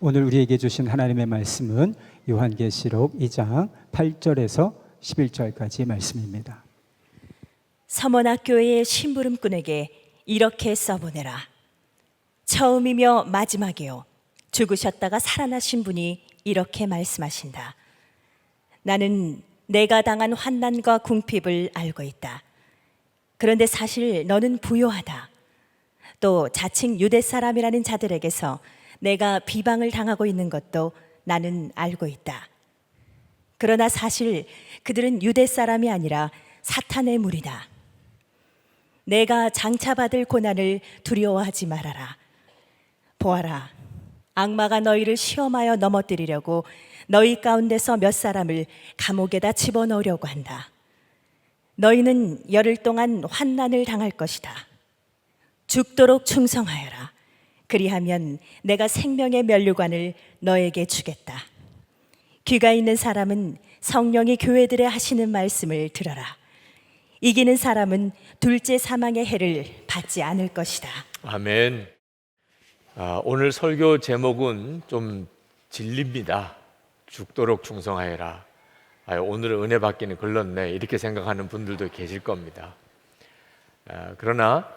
오늘 우리에게 주신 하나님의 말씀은 요한계시록 2장 8절에서 11절까지 말씀입니다. 서머나교회의 심부름꾼에게 이렇게 써보내라. 처음이며 마지막이요 죽으셨다가 살아나신 분이 이렇게 말씀하신다. 나는 내가 당한 환난과 궁핍을 알고 있다. 그런데 사실 너는 부요하다. 또 자칭 유대 사람이라는 자들에게서 내가 비방을 당하고 있는 것도 나는 알고 있다. 그러나 사실 그들은 유대 사람이 아니라 사탄의 무리다. 내가 장차받을 고난을 두려워하지 말아라. 보아라, 악마가 너희를 시험하여 넘어뜨리려고 너희 가운데서 몇 사람을 감옥에다 집어넣으려고 한다. 너희는 열흘 동안 환난을 당할 것이다. 죽도록 충성하여라. 그리하면 내가 생명의 면류관을 너에게 주겠다. 귀가 있는 사람은 성령이 교회들에 하시는 말씀을 들어라. 이기는 사람은 둘째 사망의 해를 받지 않을 것이다. 아멘. 오늘 설교 제목은 좀 진리입니다. 죽도록 충성하여라. 오늘은 은혜 받기는 글렀네, 이렇게 생각하는 분들도 계실 겁니다. 그러나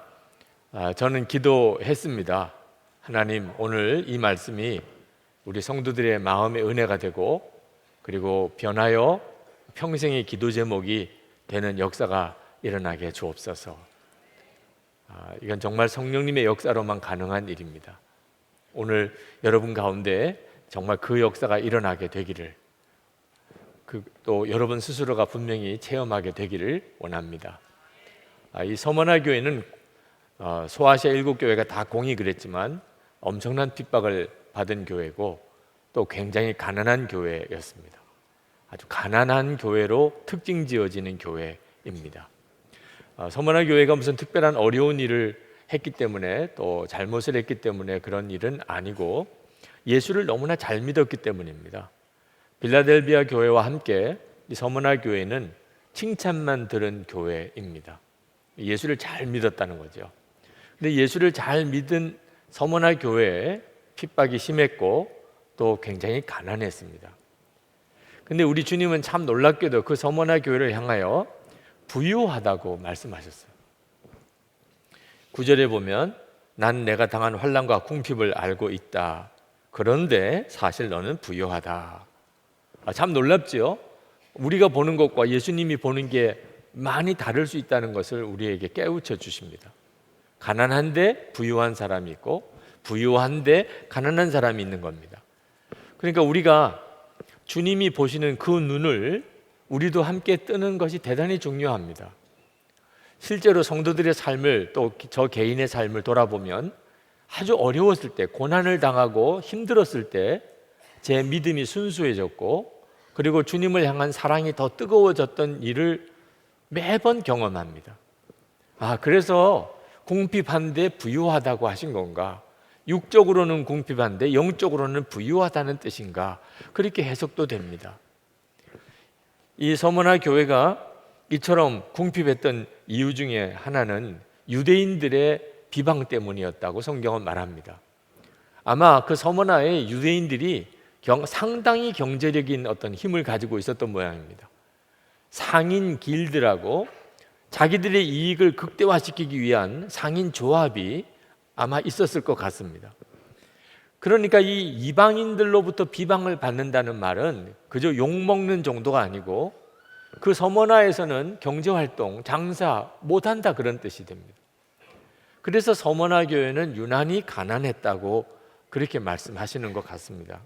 저는 기도했습니다. 하나님, 오늘 이 말씀이 우리 성도들의 마음의 은혜가 되고, 그리고 변하여 평생의 기도 제목이 되는 역사가 일어나게 주옵소서. 이건 정말 성령님의 역사로만 가능한 일입니다. 오늘 여러분 가운데 정말 그 역사가 일어나게 되기를, 또 여러분 스스로가 분명히 체험하게 되기를 원합니다. 이 서머나 교회는 소아시아 7교회가 다 공이 그랬지만 엄청난 핍박을 받은 교회고, 또 굉장히 가난한 교회였습니다. 아주 가난한 교회로 특징 지어지는 교회입니다. 서머나 교회가 무슨 특별한 어려운 일을 했기 때문에, 또 잘못을 했기 때문에 그런 일은 아니고, 예수를 너무나 잘 믿었기 때문입니다. 빌라델비아 교회와 함께 이 서머나 교회는 칭찬만 들은 교회입니다. 예수를 잘 믿었다는 거죠. 근데 예수를 잘 믿은 서머나 교회에 핍박이 심했고, 또 굉장히 가난했습니다. 근데 우리 주님은 참 놀랍게도 그 서머나 교회를 향하여 부유하다고 말씀하셨어요. 9절에 보면, 난 내가 당한 환난과 궁핍을 알고 있다. 그런데 사실 너는 부유하다. 참 놀랍지요? 우리가 보는 것과 예수님이 보는 게 많이 다를 수 있다는 것을 우리에게 깨우쳐 주십니다. 가난한데 부유한 사람이 있고, 부유한데 가난한 사람이 있는 겁니다. 그러니까 우리가 주님이 보시는 그 눈을 우리도 함께 뜨는 것이 대단히 중요합니다. 실제로 성도들의 삶을, 또 저 개인의 삶을 돌아보면 아주 어려웠을 때, 고난을 당하고 힘들었을 때 제 믿음이 순수해졌고, 그리고 주님을 향한 사랑이 더 뜨거워졌던 일을 매번 경험합니다. 그래서 궁핍한데 부유하다고 하신 건가? 육적으로는 궁핍한데 영적으로는 부유하다는 뜻인가? 그렇게 해석도 됩니다. 이 서머나 교회가 이처럼 궁핍했던 이유 중에 하나는 유대인들의 비방 때문이었다고 성경은 말합니다. 아마 그 서머나의 유대인들이 상당히 경제적인 어떤 힘을 가지고 있었던 모양입니다. 상인 길드라고 자기들의 이익을 극대화시키기 위한 상인 조합이 아마 있었을 것 같습니다. 그러니까 이 이방인들로부터 비방을 받는다는 말은 그저 욕먹는 정도가 아니고, 그 서머나에서는 경제활동, 장사 못한다, 그런 뜻이 됩니다. 그래서 서머나 교회는 유난히 가난했다고 그렇게 말씀하시는 것 같습니다.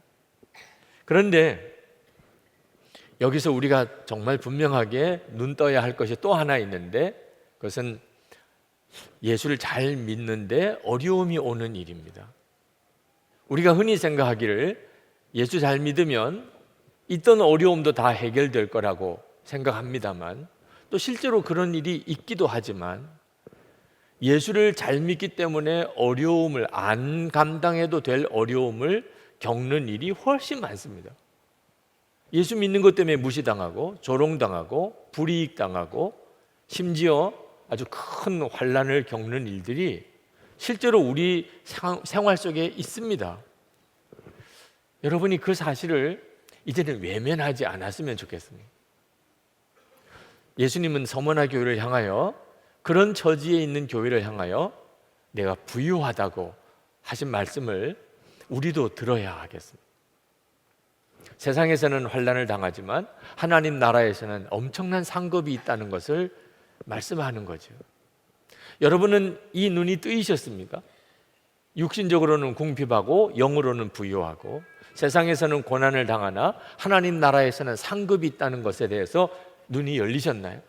그런데 여기서 우리가 정말 분명하게 눈 떠야 할 것이 또 하나 있는데, 그것은 예수를 잘 믿는데 어려움이 오는 일입니다. 우리가 흔히 생각하기를 예수 잘 믿으면 있던 어려움도 다 해결될 거라고 생각합니다만, 또 실제로 그런 일이 있기도 하지만, 예수를 잘 믿기 때문에 어려움을, 안 감당해도 될 어려움을 겪는 일이 훨씬 많습니다. 예수 믿는 것 때문에 무시당하고 조롱당하고 불이익당하고, 심지어 아주 큰 환난을 겪는 일들이 실제로 우리 생활 속에 있습니다. 여러분이 그 사실을 이제는 외면하지 않았으면 좋겠습니다. 예수님은 서머나 교회를 향하여, 그런 처지에 있는 교회를 향하여 내가 부유하다고 하신 말씀을 우리도 들어야 하겠습니다. 세상에서는 환난을 당하지만 하나님 나라에서는 엄청난 상급이 있다는 것을 말씀하는 거죠. 여러분은 이 눈이 뜨이셨습니까? 육신적으로는 궁핍하고 영으로는 부유하고 세상에서는 고난을 당하나 하나님 나라에서는 상급이 있다는 것에 대해서 눈이 열리셨나요?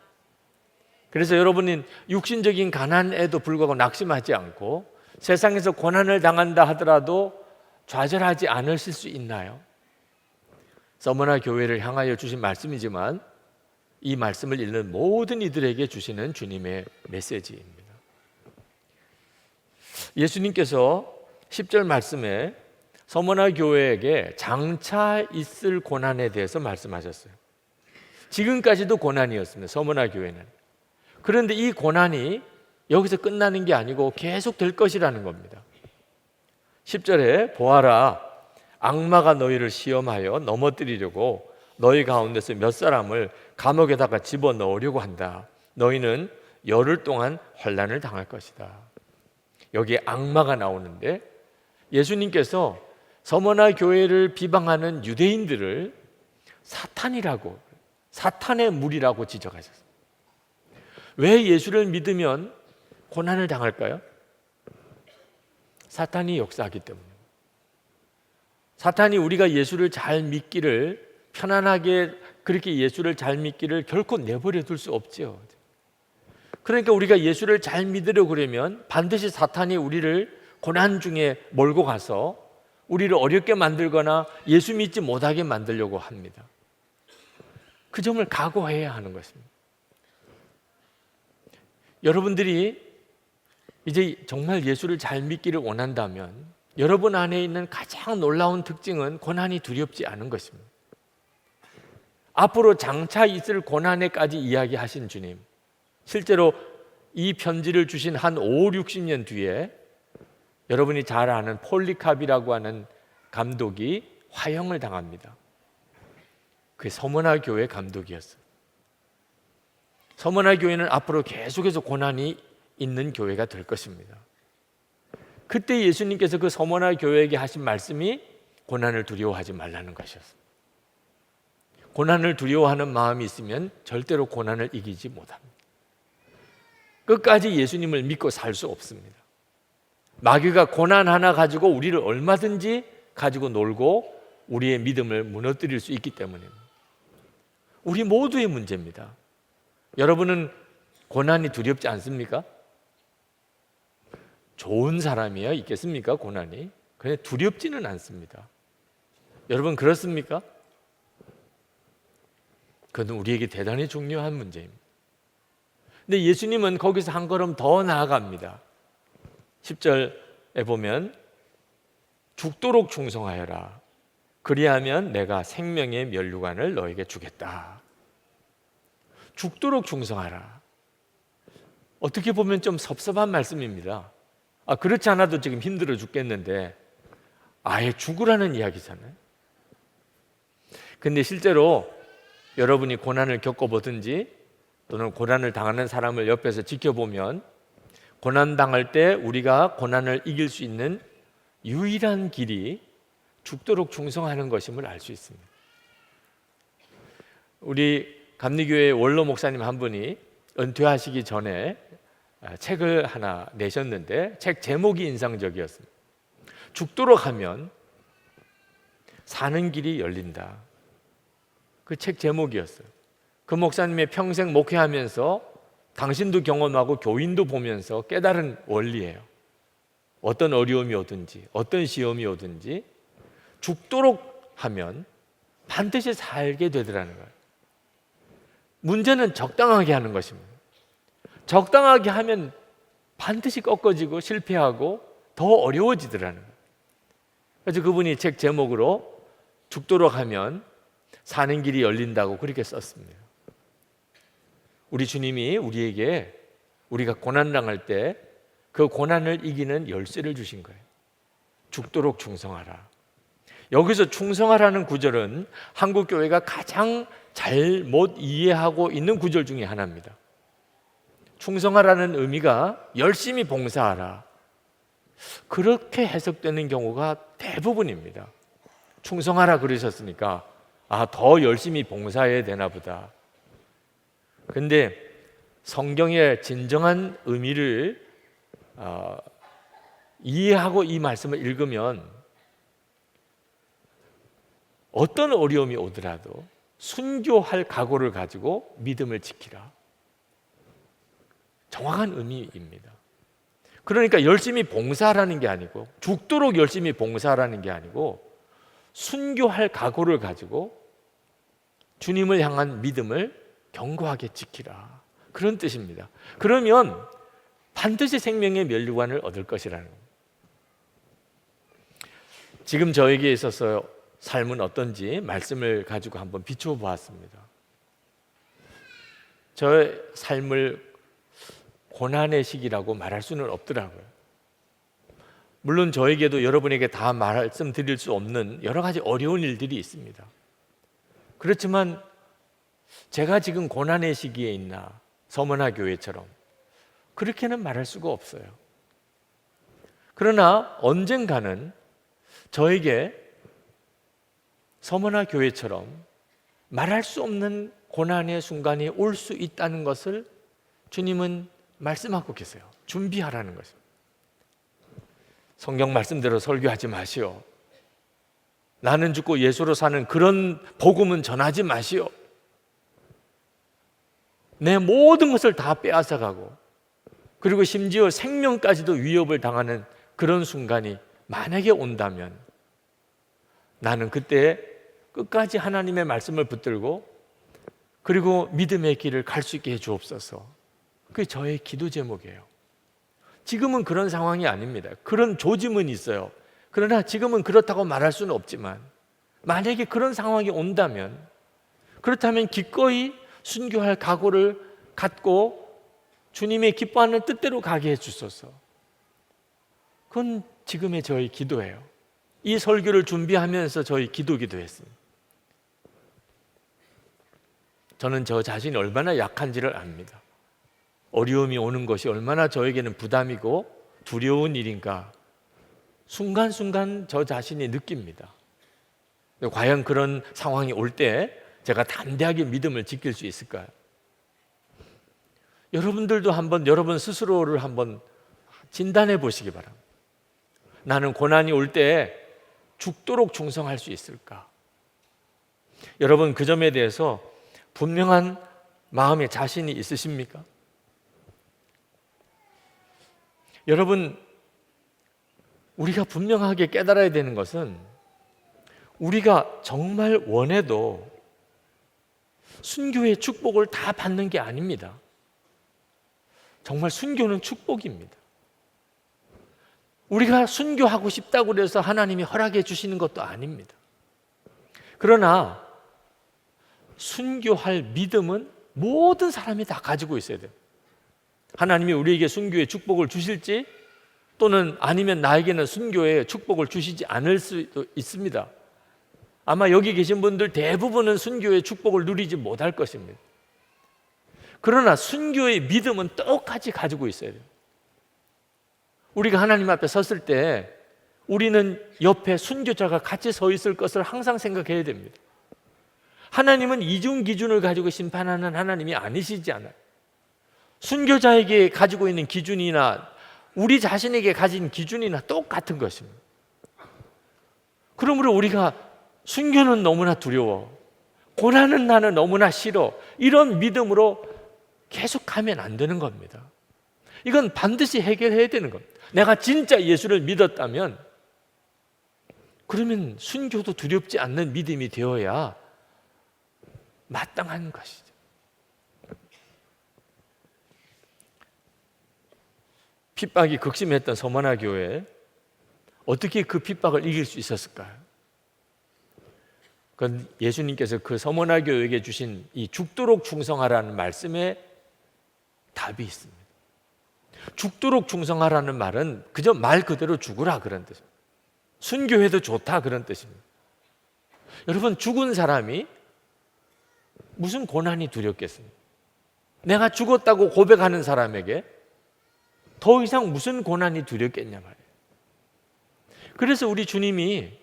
그래서 여러분은 육신적인 가난에도 불구하고 낙심하지 않고 세상에서 고난을 당한다 하더라도 좌절하지 않으실 수 있나요? 서머나 교회를 향하여 주신 말씀이지만 이 말씀을 읽는 모든 이들에게 주시는 주님의 메시지입니다. 예수님께서 10절 말씀에 서머나 교회에게 장차 있을 고난에 대해서 말씀하셨어요. 지금까지도 고난이었습니다. 서머나 교회는. 그런데 이 고난이 여기서 끝나는 게 아니고 계속 될 것이라는 겁니다. 10절에 보아라, 악마가 너희를 시험하여 넘어뜨리려고 너희 가운데서 몇 사람을 감옥에다가 집어넣으려고 한다. 너희는 열흘 동안 환난을 당할 것이다. 여기에 악마가 나오는데 예수님께서 서머나 교회를 비방하는 유대인들을 사탄이라고, 사탄의 무리라고 지적하셨어요. 왜 예수를 믿으면 고난을 당할까요? 사탄이 역사하기 때문에. 사탄이 우리가 예수를 잘 믿기를, 편안하게 그렇게 예수를 잘 믿기를 결코 내버려 둘 수 없죠. 그러니까 우리가 예수를 잘 믿으려고 그러면 반드시 사탄이 우리를 고난 중에 몰고 가서 우리를 어렵게 만들거나 예수 믿지 못하게 만들려고 합니다. 그 점을 각오해야 하는 것입니다. 여러분들이 이제 정말 예수를 잘 믿기를 원한다면 여러분 안에 있는 가장 놀라운 특징은 고난이 두렵지 않은 것입니다. 앞으로 장차 있을 고난에까지 이야기하신 주님, 실제로 이 편지를 주신 한 5, 60년 뒤에 여러분이 잘 아는 폴리캅이라고 하는 감독이 화형을 당합니다. 그게 서머나 교회 감독이었어요. 서머나 교회는 앞으로 계속해서 고난이 있는 교회가 될 것입니다. 그때 예수님께서 그 서머나 교회에게 하신 말씀이 고난을 두려워하지 말라는 것이었습니다. 고난을 두려워하는 마음이 있으면 절대로 고난을 이기지 못합니다. 끝까지 예수님을 믿고 살 수 없습니다. 마귀가 고난 하나 가지고 우리를 얼마든지 가지고 놀고 우리의 믿음을 무너뜨릴 수 있기 때문입니다. 우리 모두의 문제입니다. 여러분은 고난이 두렵지 않습니까? 좋은 사람이야 있겠습니까? 고난이 그냥 두렵지는 않습니다. 여러분 그렇습니까? 그건 우리에게 대단히 중요한 문제입니다. 근데 예수님은 거기서 한 걸음 더 나아갑니다. 10절에 보면 죽도록 충성하여라. 그리하면 내가 생명의 면류관을 너에게 주겠다. 죽도록 충성하라. 어떻게 보면 좀 섭섭한 말씀입니다. 그렇지 않아도 지금 힘들어 죽겠는데 아예 죽으라는 이야기잖아요. 근데 실제로 여러분이 고난을 겪어보든지 또는 고난을 당하는 사람을 옆에서 지켜보면 고난 당할 때 우리가 고난을 이길 수 있는 유일한 길이 죽도록 충성하는 것임을 알 수 있습니다. 우리 감리교회 원로 목사님 한 분이 은퇴하시기 전에 책을 하나 내셨는데 책 제목이 인상적이었습니다. 죽도록 하면 사는 길이 열린다. 그 책 제목이었어요. 그 목사님의 평생 목회하면서 당신도 경험하고 교인도 보면서 깨달은 원리예요. 어떤 어려움이 오든지 어떤 시험이 오든지 죽도록 하면 반드시 살게 되더라는 거예요. 문제는 적당하게 하는 것입니다. 적당하게 하면 반드시 꺾어지고 실패하고 더 어려워지더라는 거예요. 그래서 그분이 책 제목으로 죽도록 하면 사는 길이 열린다고 그렇게 썼습니다. 우리 주님이 우리에게 우리가 고난당할 때 그 고난을 이기는 열쇠를 주신 거예요. 죽도록 충성하라. 여기서 충성하라는 구절은 한국 교회가 가장 잘못 이해하고 있는 구절 중에 하나입니다. 충성하라는 의미가 열심히 봉사하라, 그렇게 해석되는 경우가 대부분입니다. 충성하라 그러셨으니까 더 열심히 봉사해야 되나 보다. 그런데 성경의 진정한 의미를 이해하고 이 말씀을 읽으면 어떤 어려움이 오더라도 순교할 각오를 가지고 믿음을 지키라, 정확한 의미입니다. 그러니까 열심히 봉사하라는 게 아니고, 죽도록 열심히 봉사하라는 게 아니고, 순교할 각오를 가지고 주님을 향한 믿음을 견고하게 지키라, 그런 뜻입니다. 그러면 반드시 생명의 면류관을 얻을 것이라는 겁니다. 지금 저에게 있어서 삶은 어떤지 말씀을 가지고 한번 비추어 보았습니다. 저의 삶을 고난의 시기라고 말할 수는 없더라고요. 물론 저에게도 여러분에게 다 말씀드릴 수 없는 여러 가지 어려운 일들이 있습니다. 그렇지만 제가 지금 고난의 시기에 있나, 서머나 교회처럼 그렇게는 말할 수가 없어요. 그러나 언젠가는 저에게 서머나 교회처럼 말할 수 없는 고난의 순간이 올 수 있다는 것을 주님은 말씀하고 계세요. 준비하라는 것입니다. 성경 말씀대로 설교하지 마시오. 나는 죽고 예수로 사는 그런 복음은 전하지 마시오. 내 모든 것을 다 빼앗아가고, 그리고 심지어 생명까지도 위협을 당하는 그런 순간이 만약에 온다면 나는 그때 끝까지 하나님의 말씀을 붙들고 그리고 믿음의 길을 갈 수 있게 해주옵소서. 그게 저의 기도 제목이에요. 지금은 그런 상황이 아닙니다. 그런 조짐은 있어요. 그러나 지금은 그렇다고 말할 수는 없지만 만약에 그런 상황이 온다면, 그렇다면 기꺼이 순교할 각오를 갖고 주님의 기뻐하는 뜻대로 가게 해주소서. 그건 지금의 저의 기도예요. 이 설교를 준비하면서 저희 기도기도 했습니다. 저는 저 자신이 얼마나 약한지를 압니다. 어려움이 오는 것이 얼마나 저에게는 부담이고 두려운 일인가 순간순간 저 자신이 느낍니다. 과연 그런 상황이 올 때 제가 담대하게 믿음을 지킬 수 있을까요? 여러분들도 한번 여러분 스스로를 한번 진단해 보시기 바랍니다. 나는 고난이 올 때 죽도록 충성할 수 있을까? 여러분 그 점에 대해서 분명한 마음의 자신이 있으십니까? 여러분, 우리가 분명하게 깨달아야 되는 것은 우리가 정말 원해도 순교의 축복을 다 받는 게 아닙니다. 정말 순교는 축복입니다. 우리가 순교하고 싶다고 해서 하나님이 허락해 주시는 것도 아닙니다. 그러나 순교할 믿음은 모든 사람이 다 가지고 있어야 돼요. 하나님이 우리에게 순교의 축복을 주실지 또는 아니면 나에게는 순교의 축복을 주시지 않을 수도 있습니다. 아마 여기 계신 분들 대부분은 순교의 축복을 누리지 못할 것입니다. 그러나 순교의 믿음은 똑같이 가지고 있어야 돼요. 우리가 하나님 앞에 섰을 때 우리는 옆에 순교자가 같이 서 있을 것을 항상 생각해야 됩니다. 하나님은 이중 기준을 가지고 심판하는 하나님이 아니시지 않아요. 순교자에게 가지고 있는 기준이나 우리 자신에게 가진 기준이나 똑같은 것입니다. 그러므로 우리가 순교는 너무나 두려워, 고난은 나는 너무나 싫어, 이런 믿음으로 계속 가면 안 되는 겁니다. 이건 반드시 해결해야 되는 겁니다. 내가 진짜 예수를 믿었다면 그러면 순교도 두렵지 않는 믿음이 되어야 마땅한 것이죠. 핍박이 극심했던 서머나 교회, 어떻게 그 핍박을 이길 수 있었을까요? 그건 예수님께서 그 서머나 교회에게 주신 이 죽도록 충성하라는 말씀에 답이 있습니다. 죽도록 충성하라는 말은 그저 말 그대로 죽으라 그런 뜻입니다. 순교해도 좋다 그런 뜻입니다. 여러분, 죽은 사람이 무슨 고난이 두렵겠습니까? 내가 죽었다고 고백하는 사람에게 더 이상 무슨 고난이 두렵겠냐 말이에요. 그래서 우리 주님이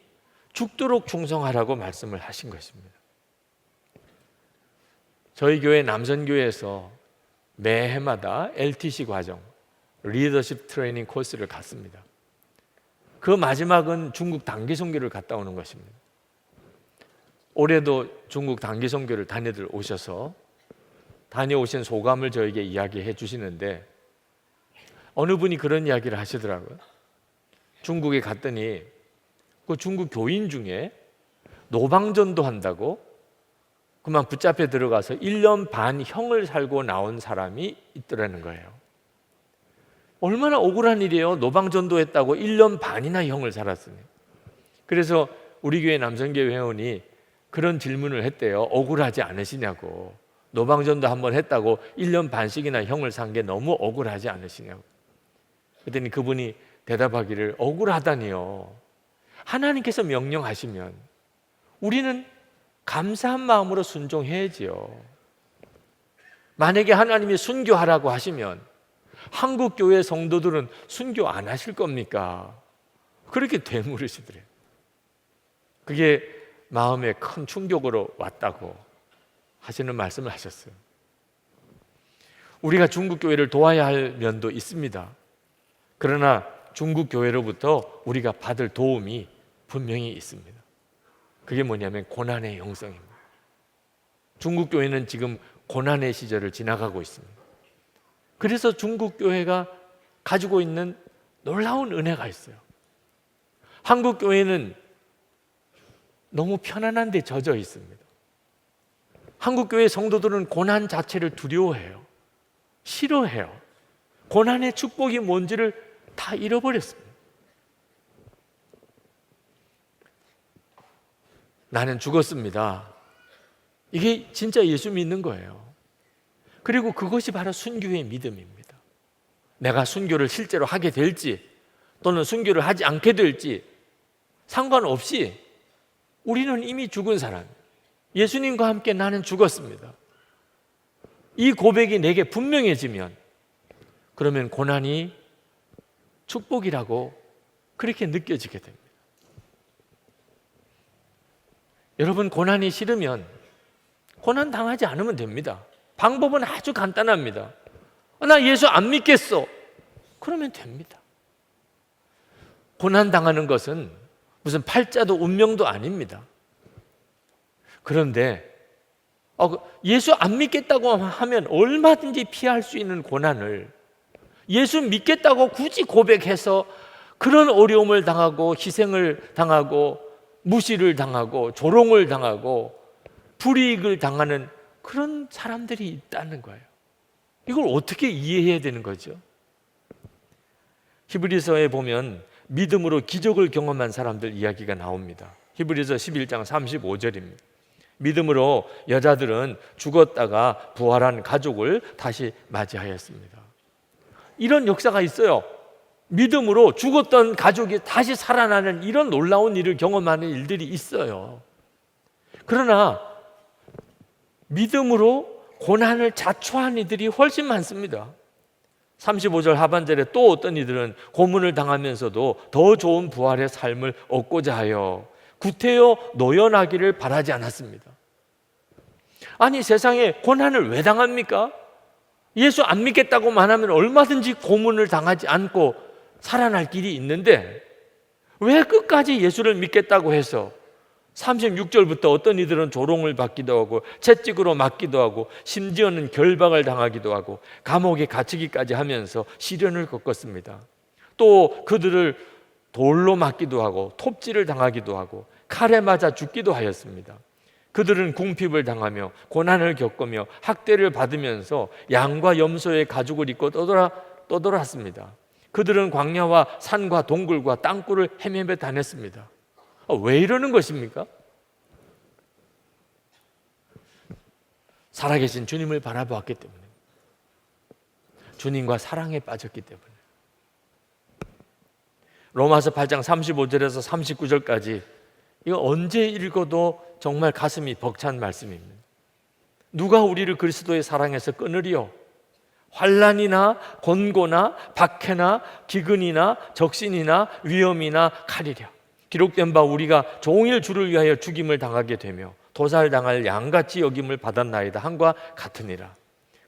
죽도록 충성하라고 말씀을 하신 것입니다. 저희 교회 남선교회에서 매해마다 LTC 과정, 리더십 트레이닝 코스를 갔습니다. 그 마지막은 중국 단기 선교를 갔다 오는 것입니다. 올해도 중국 단기 선교를 다니들 오셔서 다녀오신 소감을 저에게 이야기해 주시는데, 어느 분이 그런 이야기를 하시더라고요. 중국에 갔더니 그 중국 교인 중에 노방전도 한다고 그만 붙잡혀 들어가서 1년 반 형을 살고 나온 사람이 있더라는 거예요. 얼마나 억울한 일이에요. 노방전도 했다고 1년 반이나 형을 살았으니. 그래서 우리 교회 남성교회 회원이 그런 질문을 했대요. 억울하지 않으시냐고. 노방전도 한번 했다고 1년 반씩이나 형을 산 게 너무 억울하지 않으시냐고. 그랬더니 그분이 대답하기를, 억울하다니요. 하나님께서 명령하시면 우리는 감사한 마음으로 순종해야지요. 만약에 하나님이 순교하라고 하시면 한국 교회 성도들은 순교 안 하실 겁니까? 그렇게 되물으시더래요. 그게 마음에 큰 충격으로 왔다고 하시는 말씀을 하셨어요. 우리가 중국 교회를 도와야 할 면도 있습니다. 그러나 중국 교회로부터 우리가 받을 도움이 분명히 있습니다. 그게 뭐냐면 고난의 영성입니다. 중국 교회는 지금 고난의 시절을 지나가고 있습니다. 그래서 중국 교회가 가지고 있는 놀라운 은혜가 있어요. 한국 교회는 너무 편안한 데 젖어 있습니다. 한국 교회 성도들은 고난 자체를 두려워해요. 싫어해요. 고난의 축복이 뭔지를 다 잃어버렸습니다. 나는 죽었습니다. 이게 진짜 예수 믿는 거예요. 그리고 그것이 바로 순교의 믿음입니다. 내가 순교를 실제로 하게 될지 또는 순교를 하지 않게 될지 상관없이 우리는 이미 죽은 사람, 예수님과 함께 나는 죽었습니다. 이 고백이 내게 분명해지면 그러면 고난이 축복이라고 그렇게 느껴지게 됩니다. 여러분, 고난이 싫으면 고난 당하지 않으면 됩니다. 방법은 아주 간단합니다. 나 예수 안 믿겠어. 그러면 됩니다. 고난 당하는 것은 무슨 팔자도 운명도 아닙니다. 그런데 예수 안 믿겠다고 하면 얼마든지 피할 수 있는 고난을 예수 믿겠다고 굳이 고백해서 그런 어려움을 당하고 희생을 당하고 무시를 당하고 조롱을 당하고 불이익을 당하는 그런 사람들이 있다는 거예요. 이걸 어떻게 이해해야 되는 거죠? 히브리서에 보면 믿음으로 기적을 경험한 사람들 이야기가 나옵니다. 히브리서 11장 35절입니다. 믿음으로 여자들은 죽었다가 부활한 가족을 다시 맞이하였습니다. 이런 역사가 있어요. 믿음으로 죽었던 가족이 다시 살아나는 이런 놀라운 일을 경험하는 일들이 있어요. 그러나 믿음으로 고난을 자초한 이들이 훨씬 많습니다. 35절 하반절에 또 어떤 이들은 고문을 당하면서도 더 좋은 부활의 삶을 얻고자 하여 구태여 노연하기를 바라지 않았습니다. 아니, 세상에 고난을 왜 당합니까? 예수 안 믿겠다고만 하면 얼마든지 고문을 당하지 않고 살아날 길이 있는데 왜 끝까지 예수를 믿겠다고 해서 36절부터 어떤 이들은 조롱을 받기도 하고 채찍으로 맞기도 하고 심지어는 결박을 당하기도 하고 감옥에 갇히기까지 하면서 시련을 겪었습니다. 또 그들을 돌로 맞기도 하고 톱질을 당하기도 하고 칼에 맞아 죽기도 하였습니다. 그들은 궁핍을 당하며 고난을 겪으며 학대를 받으면서 양과 염소의 가죽을 입고 떠돌았습니다. 그들은 광야와 산과 동굴과 땅굴을 헤매며 다녔습니다. 왜 이러는 것입니까? 살아계신 주님을 바라보았기 때문에, 주님과 사랑에 빠졌기 때문에. 로마서 8장 35절에서 39절까지 이거 언제 읽어도 정말 가슴이 벅찬 말씀입니다. 누가 우리를 그리스도의 사랑에서 끊으리요? 환난이나 곤고나 박해나 기근이나 적신이나 위험이나 칼이랴. 기록된 바 우리가 종일 주를 위하여 죽임을 당하게 되며 도살당할 양같이 여김을 받았나이다 함과 같으니라.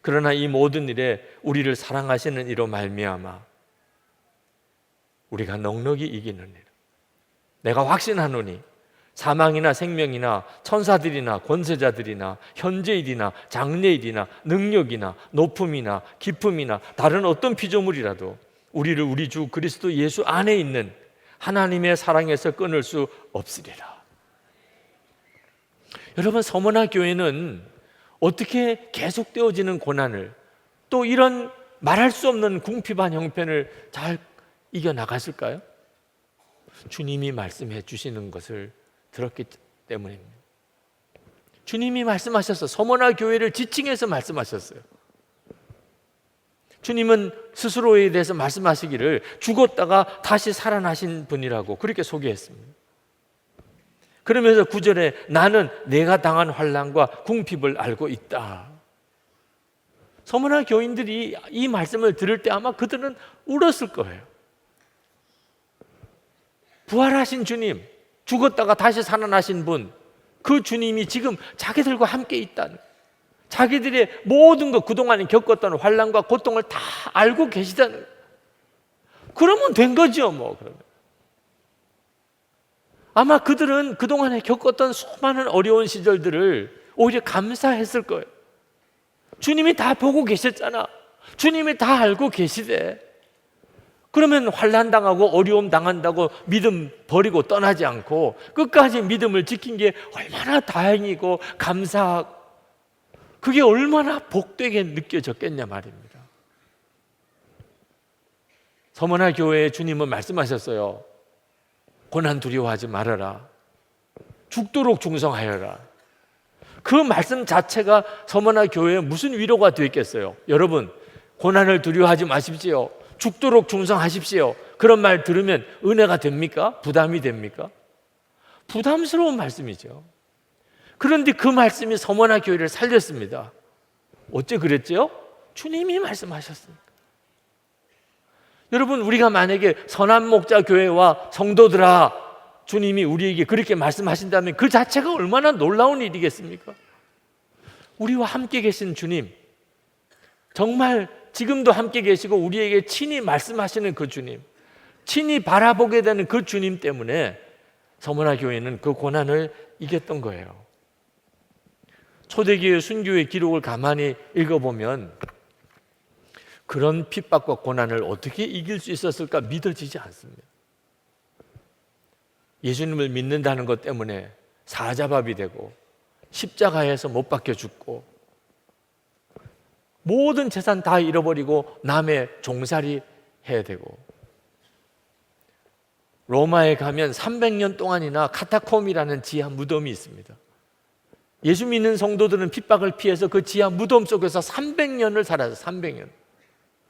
그러나 이 모든 일에 우리를 사랑하시는 이로 말미암아 우리가 넉넉히 이기느니라. 내가 확신하노니 사망이나 생명이나 천사들이나 권세자들이나 현재일이나 장래일이나 능력이나 높음이나 깊음이나 다른 어떤 피조물이라도 우리를 우리 주 그리스도 예수 안에 있는 하나님의 사랑에서 끊을 수 없으리라. 여러분, 서머나 교회는 어떻게 계속되어지는 고난을, 또 이런 말할 수 없는 궁핍한 형편을 잘 이겨나갔을까요? 주님이 말씀해 주시는 것을 들었기 때문입니다. 주님이 말씀하셨어요. 서머나 교회를 지칭해서 말씀하셨어요. 주님은 스스로에 대해서 말씀하시기를 죽었다가 다시 살아나신 분이라고 그렇게 소개했습니다. 그러면서 9절에 나는 내가 당한 환난과 궁핍을 알고 있다. 서머나 교인들이 이 말씀을 들을 때 아마 그들은 울었을 거예요. 부활하신 주님, 죽었다가 다시 살아나신 분, 그 주님이 지금 자기들과 함께 있다는, 자기들의 모든 것, 그동안에 겪었던 환난과 고통을 다 알고 계시다는, 그러면 된 거죠, 뭐. 그러면 아마 그들은 그동안에 겪었던 수많은 어려운 시절들을 오히려 감사했을 거예요. 주님이 다 보고 계셨잖아. 주님이 다 알고 계시대. 그러면 환난 당하고 어려움 당한다고 믿음 버리고 떠나지 않고 끝까지 믿음을 지킨 게 얼마나 다행이고 감사하고, 그게 얼마나 복되게 느껴졌겠냐 말입니다. 서머나 교회에 주님은 말씀하셨어요. 고난 두려워하지 말아라. 죽도록 충성하여라. 그 말씀 자체가 서머나 교회에 무슨 위로가 되겠어요? 여러분, 고난을 두려워하지 마십시오. 죽도록 충성하십시오. 그런 말 들으면 은혜가 됩니까? 부담이 됩니까? 부담스러운 말씀이죠. 그런데 그 말씀이 서머나 교회를 살렸습니다. 어째 그랬죠? 주님이 말씀하셨습니다. 여러분, 우리가 만약에 선한 목자 교회와 성도들아, 주님이 우리에게 그렇게 말씀하신다면 그 자체가 얼마나 놀라운 일이겠습니까? 우리와 함께 계신 주님, 정말 지금도 함께 계시고 우리에게 친히 말씀하시는 그 주님, 친히 바라보게 되는 그 주님 때문에 서머나 교회는 그 고난을 이겼던 거예요. 초대교회 순교의 기록을 가만히 읽어보면 그런 핍박과 고난을 어떻게 이길 수 있었을까 믿어지지 않습니다. 예수님을 믿는다는 것 때문에 사자밥이 되고 십자가에서 못 박혀 죽고 모든 재산 다 잃어버리고 남의 종살이 해야 되고, 로마에 가면 300년 동안이나 카타콤이라는 지하 무덤이 있습니다. 예수 믿는 성도들은 핍박을 피해서 그 지하 무덤 속에서 300년을 살아서 300년.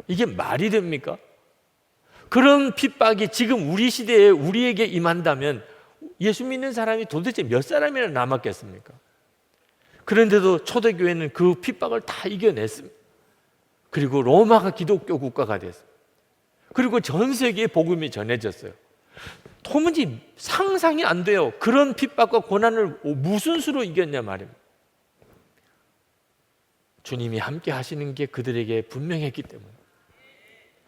이게 말이 됩니까? 그런 핍박이 지금 우리 시대에 우리에게 임한다면 예수 믿는 사람이 도대체 몇 사람이나 남았겠습니까? 그런데도 초대교회는 그 핍박을 다 이겨냈습니다. 그리고 로마가 기독교 국가가 됐어요. 그리고 전 세계에 복음이 전해졌어요. 도무지 상상이 안 돼요. 그런 핍박과 고난을 무슨 수로 이겼냐 말입니다. 주님이 함께 하시는 게 그들에게 분명했기 때문에,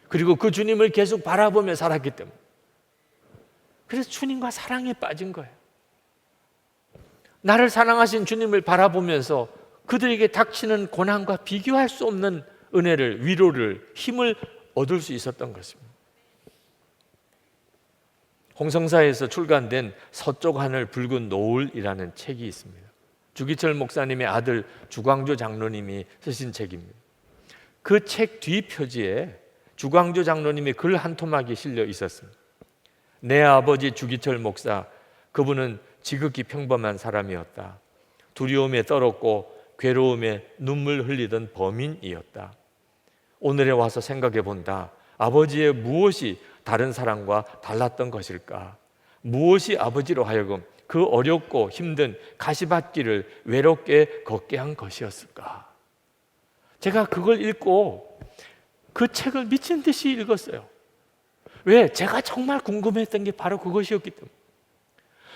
그리고 그 주님을 계속 바라보며 살았기 때문에, 그래서 주님과 사랑에 빠진 거예요. 나를 사랑하신 주님을 바라보면서 그들에게 닥치는 고난과 비교할 수 없는 은혜를, 위로를, 힘을 얻을 수 있었던 것입니다. 홍성사에서 출간된 서쪽 하늘 붉은 노을이라는 책이 있습니다. 주기철 목사님의 아들 주광조 장로님이 쓰신 책입니다. 그 책 뒷표지에 주광조 장로님의 글 한 토막이 실려 있었습니다. 내 아버지 주기철 목사, 그분은 지극히 평범한 사람이었다. 두려움에 떨었고 괴로움에 눈물 흘리던 범인이었다. 오늘에 와서 생각해 본다. 아버지의 무엇이 다른 사람과 달랐던 것일까? 무엇이 아버지로 하여금 그 어렵고 힘든 가시밭길을 외롭게 걷게 한 것이었을까? 제가 그걸 읽고 그 책을 미친 듯이 읽었어요. 왜? 제가 정말 궁금했던 게 바로 그것이었기 때문에.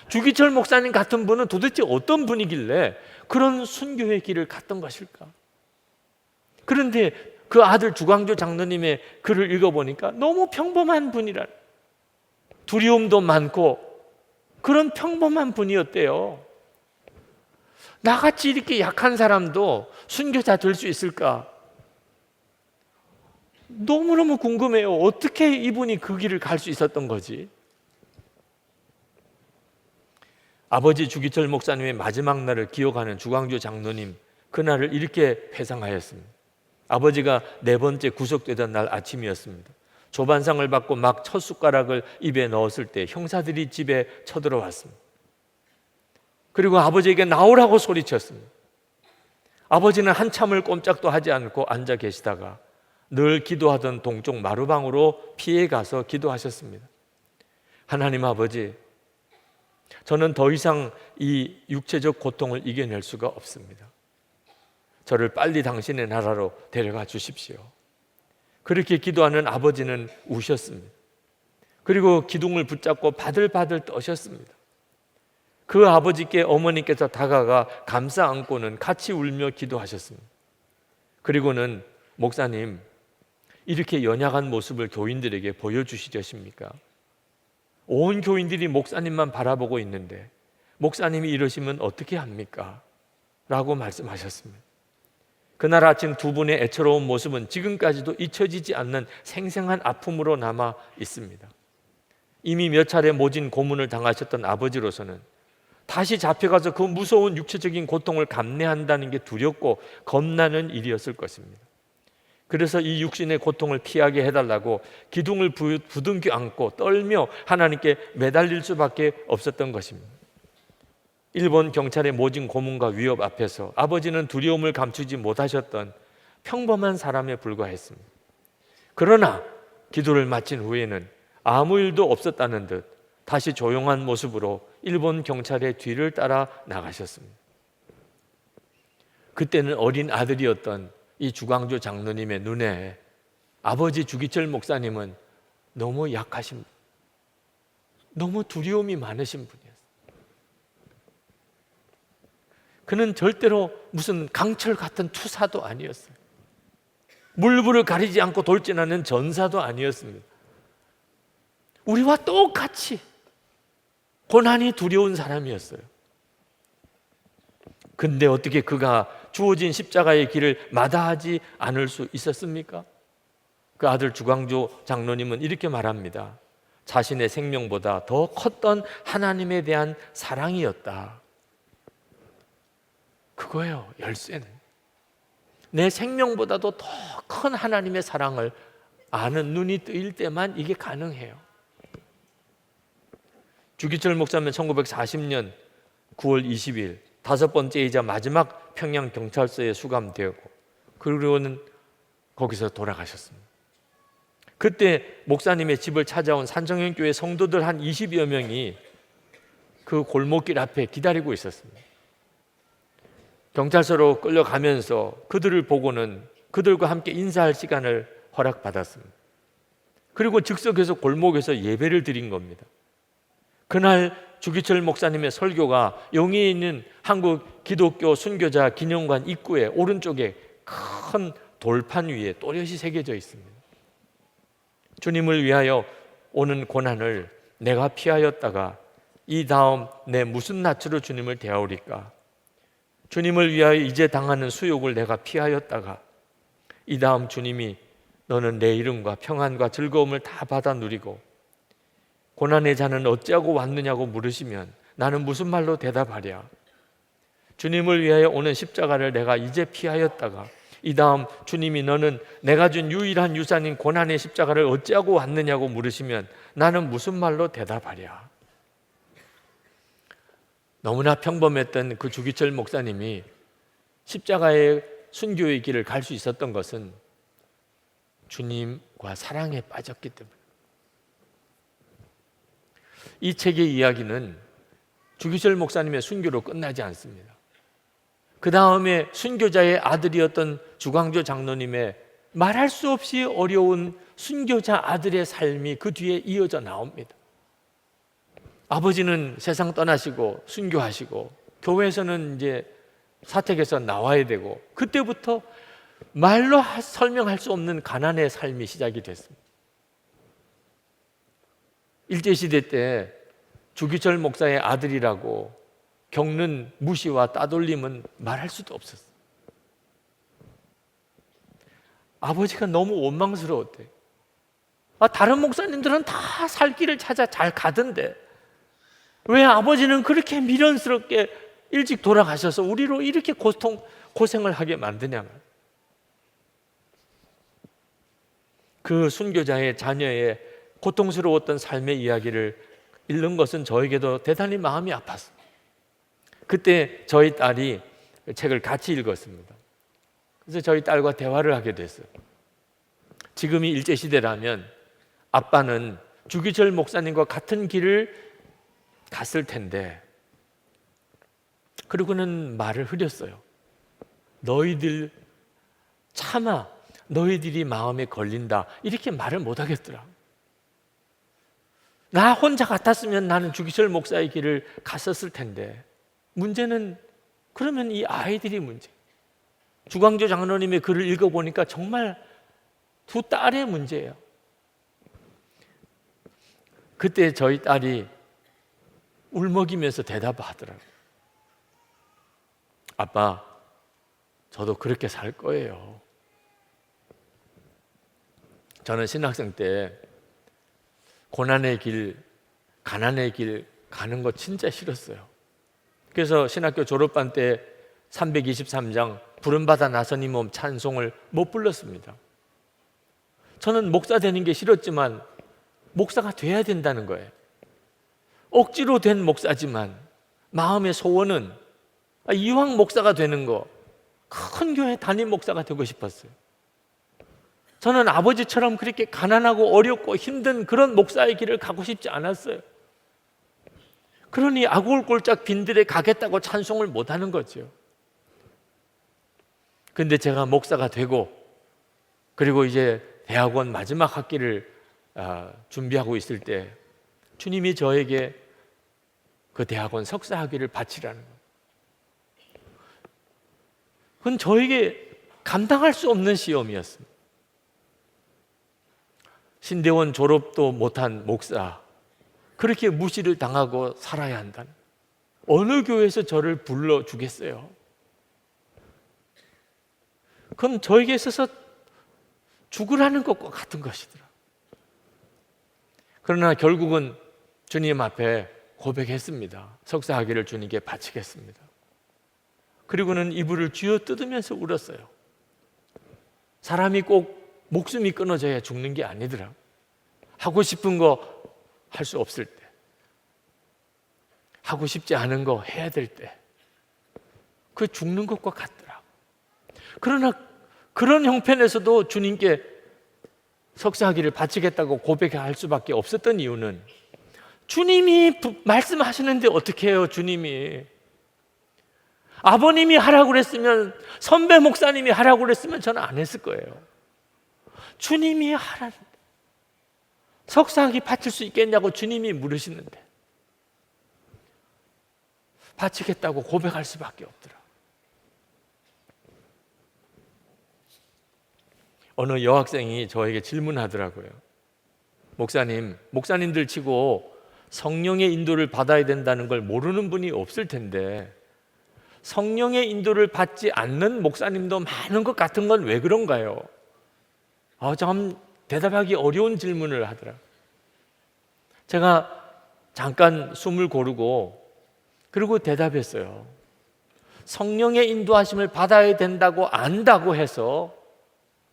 주기철 목사님 같은 분은 도대체 어떤 분이길래 그런 순교의 길을 갔던 것일까? 그런데 그 아들 주광조 장로님의 글을 읽어보니까 너무 평범한 분이라, 두려움도 많고 그런 평범한 분이었대요. 나같이 이렇게 약한 사람도 순교자 될 수 있을까? 너무너무 궁금해요. 어떻게 이분이 그 길을 갈 수 있었던 거지? 아버지 주기철 목사님의 마지막 날을 기억하는 주광조 장로님, 그날을 이렇게 회상하였습니다. 아버지가 4번째 구속되던 날 아침이었습니다. 조반상을 받고 막 첫 숟가락을 입에 넣었을 때 형사들이 집에 쳐들어왔습니다. 그리고 아버지에게 나오라고 소리쳤습니다. 아버지는 한참을 꼼짝도 하지 않고 앉아 계시다가 늘 기도하던 동쪽 마루방으로 피해 가서 기도하셨습니다. 하나님 아버지, 저는 더 이상 이 육체적 고통을 이겨낼 수가 없습니다. 저를 빨리 당신의 나라로 데려가 주십시오. 그렇게 기도하는 아버지는 우셨습니다. 그리고 기둥을 붙잡고 바들바들 떠셨습니다. 그 아버지께 어머니께서 다가가 감싸 안고는 같이 울며 기도하셨습니다. 그리고는 목사님, 이렇게 연약한 모습을 교인들에게 보여주시려십니까? 온 교인들이 목사님만 바라보고 있는데 목사님이 이러시면 어떻게 합니까? 라고 말씀하셨습니다. 그날 아침 두 분의 애처로운 모습은 지금까지도 잊혀지지 않는 생생한 아픔으로 남아 있습니다. 이미 몇 차례 모진 고문을 당하셨던 아버지로서는 다시 잡혀가서 그 무서운 육체적인 고통을 감내한다는 게 두렵고 겁나는 일이었을 것입니다. 그래서 이 육신의 고통을 피하게 해달라고 기둥을 부둥켜 안고 떨며 하나님께 매달릴 수밖에 없었던 것입니다. 일본 경찰의 모진 고문과 위협 앞에서 아버지는 두려움을 감추지 못하셨던 평범한 사람에 불과했습니다. 그러나 기도를 마친 후에는 아무 일도 없었다는 듯 다시 조용한 모습으로 일본 경찰의 뒤를 따라 나가셨습니다. 그때는 어린 아들이었던 이 주광조 장로님의 눈에 아버지 주기철 목사님은 너무 약하신 분, 너무 두려움이 많으신 분이었어요. 그는 절대로 무슨 강철 같은 투사도 아니었어요. 물불을 가리지 않고 돌진하는 전사도 아니었습니다. 우리와 똑같이 고난이 두려운 사람이었어요. 근데 어떻게 그가 주어진 십자가의 길을 마다하지 않을 수 있었습니까? 그 아들 주광조 장로님은 이렇게 말합니다. 자신의 생명보다 더 컸던 하나님에 대한 사랑이었다. 그거예요, 열쇠는. 내 생명보다도 더 큰 하나님의 사랑을 아는 눈이 뜨일 때만 이게 가능해요. 주기철 목사는 1940년 9월 20일 5번째이자 마지막 평양 경찰서에 수감되었고 그리고는 거기서 돌아가셨습니다. 그때 목사님의 집을 찾아온 산정현교회 성도들 한 20여 명이 그 골목길 앞에 기다리고 있었습니다. 경찰서로 끌려가면서 그들을 보고는 그들과 함께 인사할 시간을 허락받았습니다. 그리고 즉석에서 골목에서 예배를 드린 겁니다. 그날 주기철 목사님의 설교가 용인에 있는 한국 기독교 순교자 기념관 입구에 오른쪽에 큰 돌판 위에 또렷이 새겨져 있습니다. 주님을 위하여 오는 고난을 내가 피하였다가 이 다음 내 무슨 낯으로 주님을 대하오리까? 주님을 위하여 이제 당하는 수욕을 내가 피하였다가 이 다음 주님이 너는 내 이름과 평안과 즐거움을 다 받아 누리고 고난의 자는 어찌하고 왔느냐고 물으시면 나는 무슨 말로 대답하랴? 주님을 위하여 오는 십자가를 내가 이제 피하였다가 이 다음 주님이 너는 내가 준 유일한 유산인 고난의 십자가를 어찌하고 왔느냐고 물으시면 나는 무슨 말로 대답하랴? 너무나 평범했던 그 주기철 목사님이 십자가의 순교의 길을 갈 수 있었던 것은 주님과 사랑에 빠졌기 때문에. 이 책의 이야기는 주기철 목사님의 순교로 끝나지 않습니다. 그 다음에 순교자의 아들이었던 주광조 장로님의 말할 수 없이 어려운 순교자 아들의 삶이 그 뒤에 이어져 나옵니다. 아버지는 세상 떠나시고 순교하시고 교회에서는 이제 사택에서 나와야 되고, 그때부터 말로 설명할 수 없는 가난의 삶이 시작이 됐습니다. 일제시대 때 주기철 목사의 아들이라고 겪는 무시와 따돌림은 말할 수도 없었어요. 아버지가 너무 원망스러웠대요. 다른 목사님들은 다 살 길을 찾아 잘 가던데 왜 아버지는 그렇게 미련스럽게 일찍 돌아가셔서 우리로 이렇게 고생을 하게 만드냐. 그 순교자의 자녀의 고통스러웠던 삶의 이야기를 읽는 것은 저에게도 대단히 마음이 아팠어요. 그때 저희 딸이 책을 같이 읽었습니다. 그래서 저희 딸과 대화를 하게 됐어요. 지금이 일제시대라면 아빠는 주기철 목사님과 같은 길을 갔을 텐데, 그리고는 말을 흐렸어요. 너희들 차마 너희들이 마음에 걸린다, 이렇게 말을 못 하겠더라. 나 혼자 같았으면 나는 주기철 목사의 길을 갔었을 텐데, 문제는 그러면 이 아이들이 문제. 주광조 장로님의 글을 읽어보니까 정말 두 딸의 문제예요. 그때 저희 딸이 울먹이면서 대답을 하더라고요. 아빠, 저도 그렇게 살 거예요. 저는 신학생 때 고난의 길, 가난의 길 가는 거 진짜 싫었어요. 그래서 신학교 졸업반 때 323장 부름받아 나서니 몸 찬송을 못 불렀습니다. 저는 목사 되는 게 싫었지만 목사가 돼야 된다는 거예요. 억지로 된 목사지만 마음의 소원은 이왕 목사가 되는 거, 큰 교회 담임 목사가 되고 싶었어요. 저는 아버지처럼 그렇게 가난하고 어렵고 힘든 그런 목사의 길을 가고 싶지 않았어요. 그러니 아골골짝 빈들에 가겠다고 찬송을 못하는 거죠. 근데 제가 목사가 되고, 그리고 이제 대학원 마지막 학기를 준비하고 있을 때 주님이 저에게 그 대학원 석사 학위를 바치라는 거예요. 그건 저에게 감당할 수 없는 시험이었습니다. 신대원 졸업도 못한 목사, 그렇게 무시를 당하고 살아야 한다는, 어느 교회에서 저를 불러주겠어요? 그건 저에게 있어서 죽으라는 것과 같은 것이더라. 그러나 결국은 주님 앞에 고백했습니다. 석사학위를 주님께 바치겠습니다. 그리고는 이불을 쥐어뜯으면서 울었어요. 사람이 꼭 목숨이 끊어져야 죽는 게 아니더라. 하고 싶은 거 할 수 없을 때, 하고 싶지 않은 거 해야 될 때, 그 죽는 것과 같더라. 그러나 그런 형편에서도 주님께 석사학위를 바치겠다고 고백할 수밖에 없었던 이유는, 주님이 말씀하시는데 어떻게 해요? 주님이 아버님이 하라고 그랬으면, 선배 목사님이 하라고 그랬으면 저는 안 했을 거예요. 주님이 하라는데 석사학위 바칠 수 있겠냐고 주님이 물으시는데 바치겠다고 고백할 수밖에 없더라. 어느 여학생이 저에게 질문하더라고요. 목사님들 치고 성령의 인도를 받아야 된다는 걸 모르는 분이 없을 텐데 성령의 인도를 받지 않는 목사님도 많은 것 같은 건 왜 그런가요? 참 대답하기 어려운 질문을 하더라. 제가 잠깐 숨을 고르고 그리고 대답했어요. 성령의 인도하심을 받아야 된다고 안다고 해서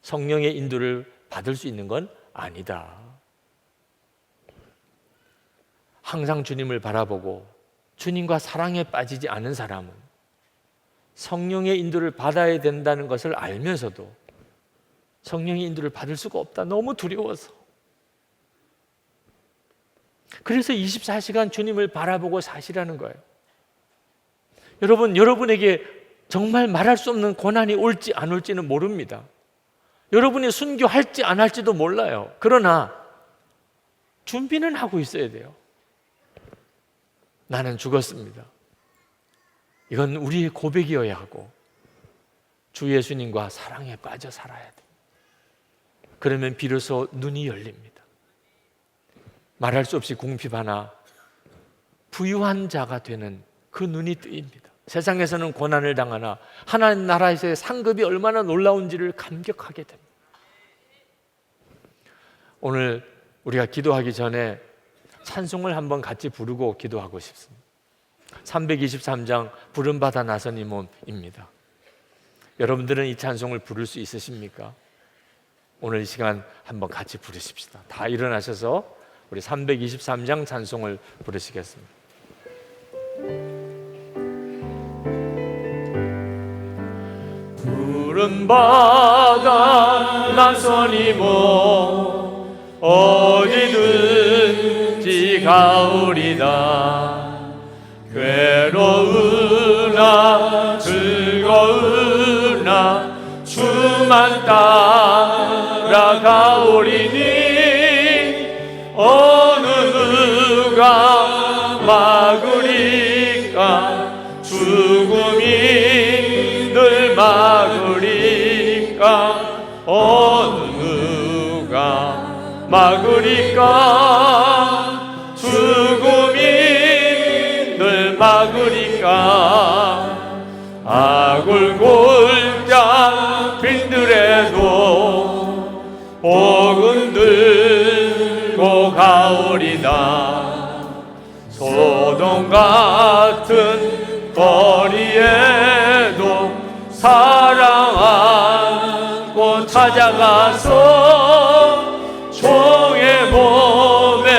성령의 인도를 받을 수 있는 건 아니다. 항상 주님을 바라보고 주님과 사랑에 빠지지 않은 사람은 성령의 인도를 받아야 된다는 것을 알면서도 성령의 인도를 받을 수가 없다. 너무 두려워서. 그래서 24시간 주님을 바라보고 사시라는 거예요. 여러분, 여러분에게 정말 말할 수 없는 고난이 올지 안 올지는 모릅니다. 여러분이 순교할지 안 할지도 몰라요. 그러나 준비는 하고 있어야 돼요. 나는 죽었습니다. 이건 우리의 고백이어야 하고 주 예수님과 사랑에 빠져 살아야 돼요. 그러면 비로소 눈이 열립니다. 말할 수 없이 궁핍하나 부유한 자가 되는 그 눈이 뜨입니다. 세상에서는 고난을 당하나 하나님 나라에서의 상급이 얼마나 놀라운지를 감격하게 됩니다. 오늘 우리가 기도하기 전에 찬송을 한번 같이 부르고 기도하고 싶습니다. 323장 부름받아 나선 이 몸입니다. 여러분들은 이 찬송을 부를 수 있으십니까? 오늘 이 시간 한번 같이 부르십시다. 다 일어나셔서 우리 323장 찬송을 부르시겠습니다. 부름받아 나선 이 몸 어디든지 가오리다. 괴로우나 즐거우나 주만 따라가오리니 어느 누가 막으리까. 죽음이 늘 막으리까. 어느 누가 막으리까. 죽음이 늘 막으리까. 아굴골자 빈들에도 복은 들고 가오리다. 소돔 같은 거리에도 사랑 안고 찾아가서 종의 몸에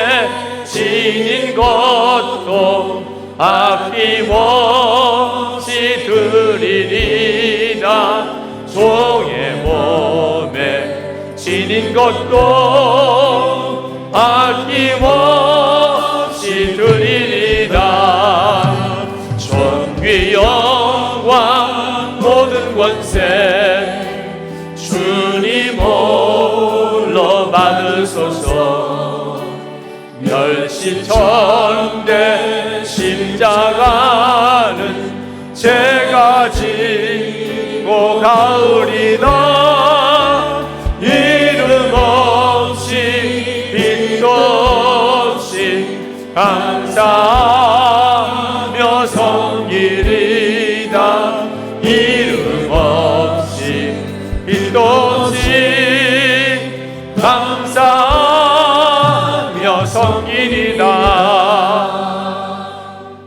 지닌 것도 아낌없이 드리리다. 종의 몸에 지닌 것도 아낌없이 드리리다. 존귀 영광 모든 권세 주님 홀로 받으소서. 멸시천대 십자가는 제가 지고 가으리다. 이름 없이 빈도 없이 감사하며 섬기리다. 이름 없이 빈도 없이 감사하며 섬기리다.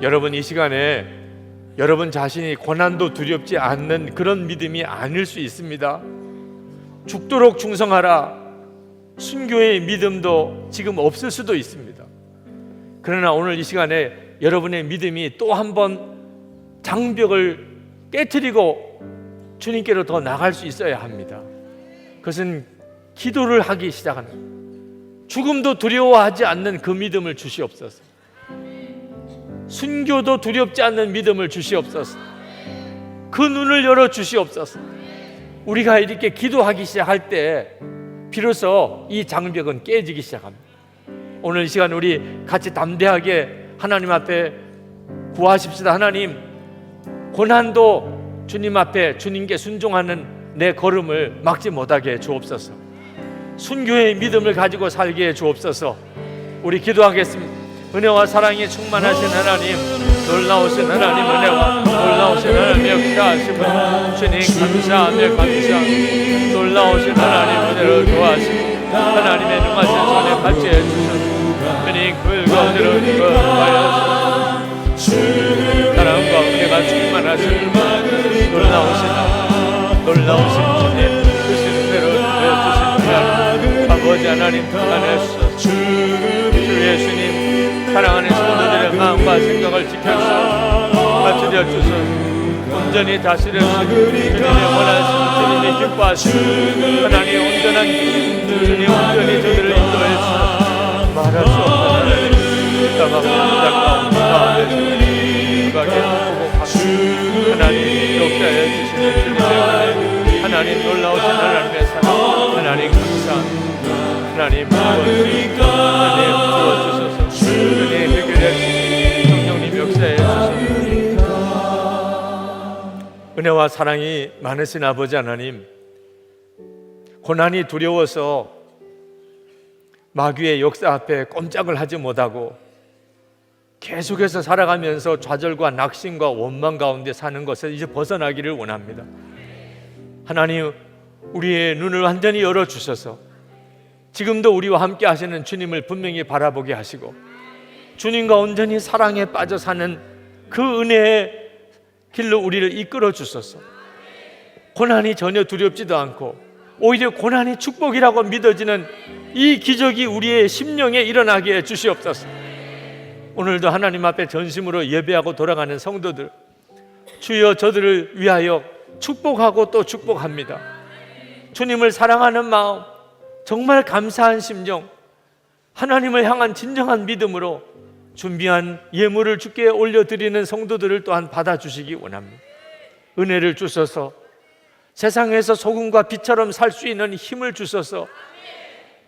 여러분, 이 시간에 여러분 자신이 고난도 두렵지 않는 그런 믿음이 아닐 수 있습니다. 죽도록 충성하라. 순교의 믿음도 지금 없을 수도 있습니다. 그러나 오늘 이 시간에 여러분의 믿음이 또 한 번 장벽을 깨트리고 주님께로 더 나갈 수 있어야 합니다. 그것은 기도를 하기 시작하는, 죽음도 두려워하지 않는 그 믿음을 주시옵소서. 순교도 두렵지 않는 믿음을 주시옵소서. 그 눈을 열어 주시옵소서. 우리가 이렇게 기도하기 시작할 때 비로소 이 장벽은 깨지기 시작합니다. 오늘 이 시간 우리 같이 담대하게 하나님 앞에 구하십시다. 하나님, 고난도 주님 앞에 주님께 순종하는 내 걸음을 막지 못하게 주옵소서. 순교의 믿음을 가지고 살게 해 주옵소서. 우리 기도하겠습니다. 은혜와 사랑이 충만하신 하나님, 놀라우신 하나님, 은혜와 놀라우신 하나님 역사하시고 주님 감사하며 놀라우신 하나님 은혜를 도와주시고 하나님의 능하신 손에 같이 해주셔서 주님 긁어들어 주시고 사랑과 은혜가 충만하신 놀라우신 하나님, 놀라우신 주님, 주신 대로 주신 하나님, 아버지 하나님 안에서 주 예수님 사랑하는 성도들의 마음과 생각을 지켜주셔서 다스려 주셔서 온전히 다스려 주시고 주님의 원하시고 주님의 기뻐하시고 하나님 온전한 주님 온전히 저들을 인도해 주셔서 말할 수 없는 하나님 하나님 역사에 주시는 주님의 은혜, 하나님 놀라우신 하나님의 사랑, 하나님 감사합니다. 하나님 부어주소서. 은혜 해결해 주시고 성령님 역사에 주시옵소서. 은혜와 사랑이 많으신 아버지 하나님, 고난이 두려워서 마귀의 역사 앞에 꼼짝을 하지 못하고 계속해서 살아가면서 좌절과 낙심과 원망 가운데 사는 것을 이제 벗어나기를 원합니다. 하나님, 우리의 눈을 완전히 열어주셔서 지금도 우리와 함께 하시는 주님을 분명히 바라보게 하시고 주님과 온전히 사랑에 빠져 사는 그 은혜의 길로 우리를 이끌어 주소서. 고난이 전혀 두렵지도 않고 오히려 고난이 축복이라고 믿어지는 이 기적이 우리의 심령에 일어나게 해 주시옵소서. 오늘도 하나님 앞에 전심으로 예배하고 돌아가는 성도들, 주여 저들을 위하여 축복하고 또 축복합니다. 주님을 사랑하는 마음, 정말 감사한 심정, 하나님을 향한 진정한 믿음으로 준비한 예물을 주께 올려드리는 성도들을 또한 받아주시기 원합니다. 은혜를 주셔서 세상에서 소금과 빛처럼 살 수 있는 힘을 주셔서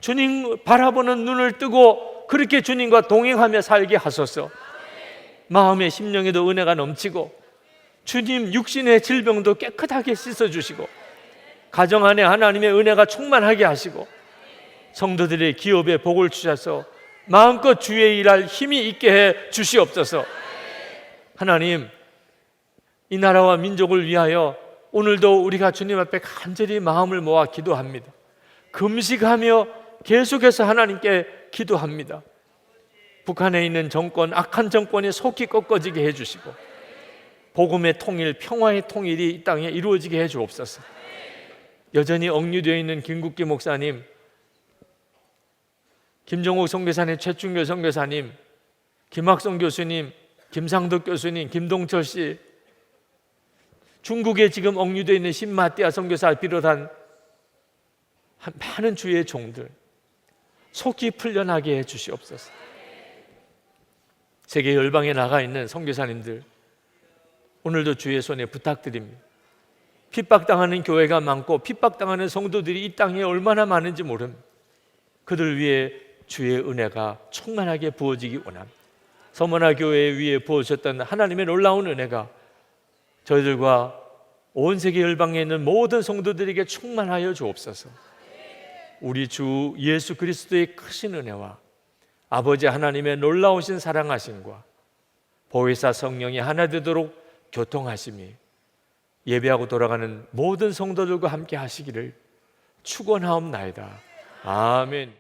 주님 바라보는 눈을 뜨고 그렇게 주님과 동행하며 살게 하소서. 마음의 심령에도 은혜가 넘치고 주님 육신의 질병도 깨끗하게 씻어주시고 가정 안에 하나님의 은혜가 충만하게 하시고 성도들의 기업에 복을 주셔서 마음껏 주의 일할 힘이 있게 해 주시옵소서. 하나님, 이 나라와 민족을 위하여 오늘도 우리가 주님 앞에 간절히 마음을 모아 기도합니다. 금식하며 계속해서 하나님께 기도합니다. 북한에 있는 정권, 악한 정권이 속히 꺾어지게 해주시고 복음의 통일, 평화의 통일이 이 땅에 이루어지게 해 주옵소서. 여전히 억류되어 있는 김국기 목사님, 김정옥 선교사님, 최충교 선교사님, 김학성 교수님, 김상덕 교수님, 김동철 씨, 중국에 지금 억류되어 있는 신마띠아 선교사를 비롯한 많은 주의 종들 속히 풀려나게 해 주시옵소서. 세계 열방에 나가 있는 선교사님들, 오늘도 주의 손에 부탁드립니다. 핍박당하는 교회가 많고 핍박당하는 성도들이 이 땅에 얼마나 많은지 모릅니다. 그들 위해 주의 은혜가 충만하게 부어지기 원합니다. 서머나 교회 위에 부어주셨던 하나님의 놀라운 은혜가 저희들과 온 세계 열방에 있는 모든 성도들에게 충만하여 주옵소서. 우리 주 예수 그리스도의 크신 은혜와 아버지 하나님의 놀라우신 사랑하심과 보혜사 성령이 하나 되도록 교통하심이 예배하고 돌아가는 모든 성도들과 함께 하시기를 축원하옵나이다. 아멘.